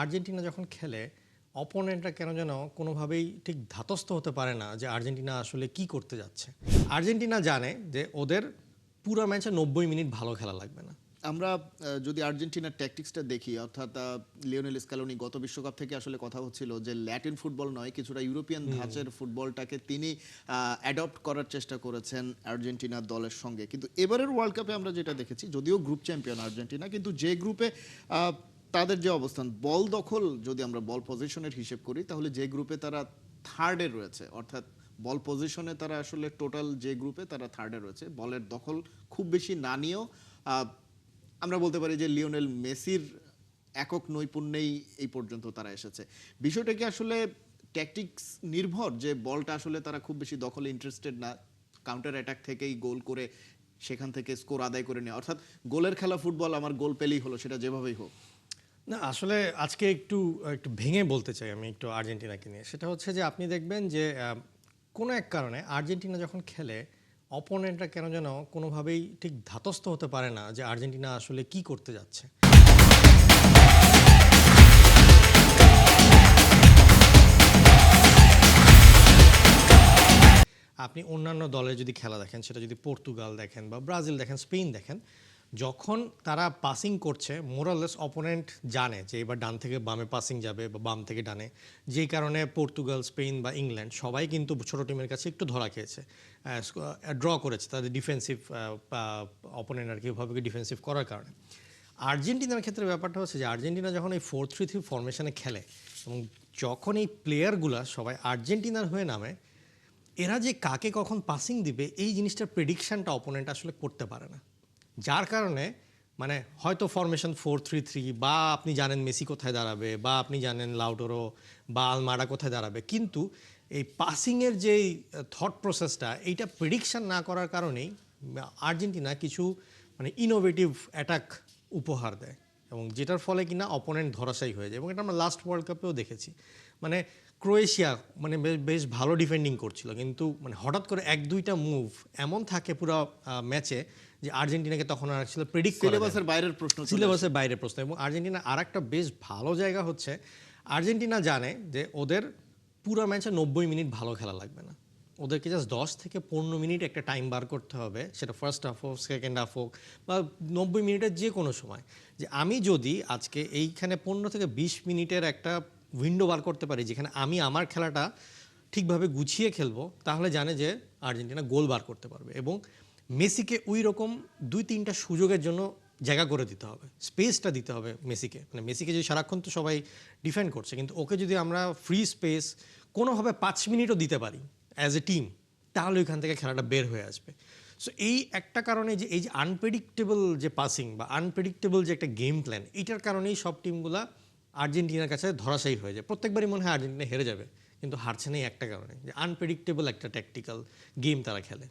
Argentina যখন খেলে অপোনেন্টরা কেন যেন কোনোভাবেই ঠিক ধাতস্থ হতে পারে না যে আর্জেন্টিনা আসলে কি করতে যাচ্ছে। আর্জেন্টিনা জানে যে ওদের পুরো ম্যাচে 90 মিনিট ভালো খেলা লাগবে না। আমরা যদি আর্জেন্টিনার ট্যাকটিক্সটা দেখি, অর্থাৎ লিওনেল স্ক্যালোনি গত বিশ্বকাপ থেকে আসলে কথা হচ্ছিল যে ল্যাটিন ফুটবল নয়, কিছুটা ইউরোপিয়ান ধাঁচের ফুটবলটাকে তিনি অ্যাডপ্ট করার চেষ্টা করেছেন আর্জেন্টিনার দলের সঙ্গে। কিন্তু এবারের ওয়ার্ল্ড কাপে আমরা যেটা দেখেছি, যদিও গ্রুপ চ্যাম্পিয়ন আর্জেন্টিনা, কিন্তু যে গ্রুপে তাদের যে অবস্থান, বল দখল যদি আমরা বল পজিশনের হিসেব করি, তাহলে যে গ্রুপে তারা থার্ডে রয়েছে, অর্থাৎ বল পজিশনে তারা আসলে টোটাল যে গ্রুপে তারা থার্ডে রয়েছে, বলের দখল খুব বেশি না নিয়েও আমরা বলতে পারি যে লিওনেল মেসির একক নৈপুণ্যেই এই পর্যন্ত তারা এসেছে। বিষয়টা কি আসলে ট্যাকটিক্স নির্ভর, যে বলটা আসলে তারা খুব বেশি দখলে ইন্টারেস্টেড না, কাউন্টার অ্যাটাক থেকেই গোল করে সেখান থেকে স্কোর আদায় করে নেওয়া, অর্থাৎ গোলের খেলা ফুটবল, আমার গোল পেলেই হলো, সেটা যেভাবেই হোক? না, আসলে আজকে একটু একটু ভেঙে বলতে চাই আমি একটু আর্জেন্টিনাকে নিয়ে। সেটা হচ্ছে যে আপনি দেখবেন যে কোনো এক কারণে আর্জেন্টিনা যখন খেলে অপোনেন্টরা কেন যেন কোনোভাবেই ঠিক ধাতস্থ হতে পারে না যে আর্জেন্টিনা আসলে কি করতে যাচ্ছে। আপনি অন্যান্য দলের যদি খেলা দেখেন, সেটা যদি পর্তুগাল দেখেন বা ব্রাজিল দেখেন, স্পেন দেখেন, যখন তারা পাসিং করছে মোরালেস অপোনেন্ট জানে যে এবার ডান থেকে বামে পাসিং যাবে বা বাম থেকে ডানে, যেই কারণে পর্তুগাল, স্পেন বা ইংল্যান্ড সবাই কিন্তু ছোটো টিমের কাছে একটু ধরা খেয়েছে, ড্র করেছে তাদের ডিফেন্সিভ অপোনেন্ট আর কি ওভাবে ডিফেন্সিভ করার কারণে। আর্জেন্টিনার ক্ষেত্রে ব্যাপারটা হচ্ছে যে আর্জেন্টিনা যখন এই 4-3-3 ফরমেশনে খেলে এবং যখন এই প্লেয়ারগুলা সবাই আর্জেন্টিনার হয়ে নামে, এরা যে কাকে কখন পাসিং দিবে এই জিনিসটার প্রেডিকশানটা অপোনেন্ট আসলে করতে পারে না। যার কারণে মানে হয়তো ফরমেশন 4-3-3 বা আপনি জানেন মেসি কোথায় দাঁড়াবে বা আপনি জানেন লাউটারো বা আলমারা কোথায় দাঁড়াবে, কিন্তু এই পাসিংয়ের যেই থট প্রসেসটা এইটা প্রেডিকশান না করার কারণেই আর্জেন্টিনা কিছু মানে ইনোভেটিভ অ্যাটাক উপহার দেয় এবং যেটার ফলে কিনা অপোনেন্ট ধরাশায়ী হয়ে যায়। এবং এটা আমরা লাস্ট ওয়ার্ল্ড কাপেও দেখেছি। মানে ক্রোয়েশিয়া মানে বেশ ভালো ডিফেন্ডিং করছিল, কিন্তু মানে হঠাৎ করে 1-2টা মুভ এমন থাকে পুরো ম্যাচে যে আর্জেন্টিনাকে তখন আর আসলে প্রেডিক্ট করা সিলেবাসের বাইরের প্রশ্ন, সিলেবাসের বাইরের প্রশ্ন। এবং আর্জেন্টিনা আর একটা বেশ ভালো জায়গা হচ্ছে আর্জেন্টিনা জানে যে ওদের পুরো ম্যাচে 90 মিনিট ভালো খেলা লাগবে না, ওদেরকে জাস্ট 10 থেকে 15 মিনিট একটা টাইম বার করতে হবে, সেটা ফার্স্ট হাফ হোক সেকেন্ড হাফ হোক বা 90 মিনিটের যে কোনো সময়। যে আমি যদি আজকে এইখানে 15 থেকে 20 মিনিটের একটা উইন্ডো বার করতে পারি যেখানে আমি আমার খেলাটা ঠিকভাবে গুছিয়ে খেলবো, তাহলে জানে যে আর্জেন্টিনা গোল বার করতে পারবে। এবং মেসিকে ওই রকম 2-3টা সুযোগের জন্য জায়গা করে দিতে হবে, স্পেসটা দিতে হবে মেসিকে। মানে মেসিকে যদি সারাক্ষণ তো সবাই ডিফেন্ড করছে, কিন্তু ওকে যদি আমরা ফ্রি স্পেস কোনোভাবে 5 মিনিটও দিতে পারি অ্যাজ এ টিম, তাহলে ওইখান থেকে খেলাটা বের হয়ে আসবে। সো এই একটা কারণে যে এই যে আনপ্রেডিক্টেবল যে পাসিং বা আনপ্রেডিক্টেবল যে একটা গেম প্ল্যান, এইটার কারণেই সব টিমগুলা আর্জেন্টিনার কাছে ধরাশায়ী হয়ে যায়। প্রত্যেকবারই মনে হয় আর্জেন্টিনা হেরে যাবে, কিন্তু হারছে না এই একটা কারণে যে আনপ্রেডিক্টেবল একটা ট্যাকটিক্যাল গেম তারা খেলে।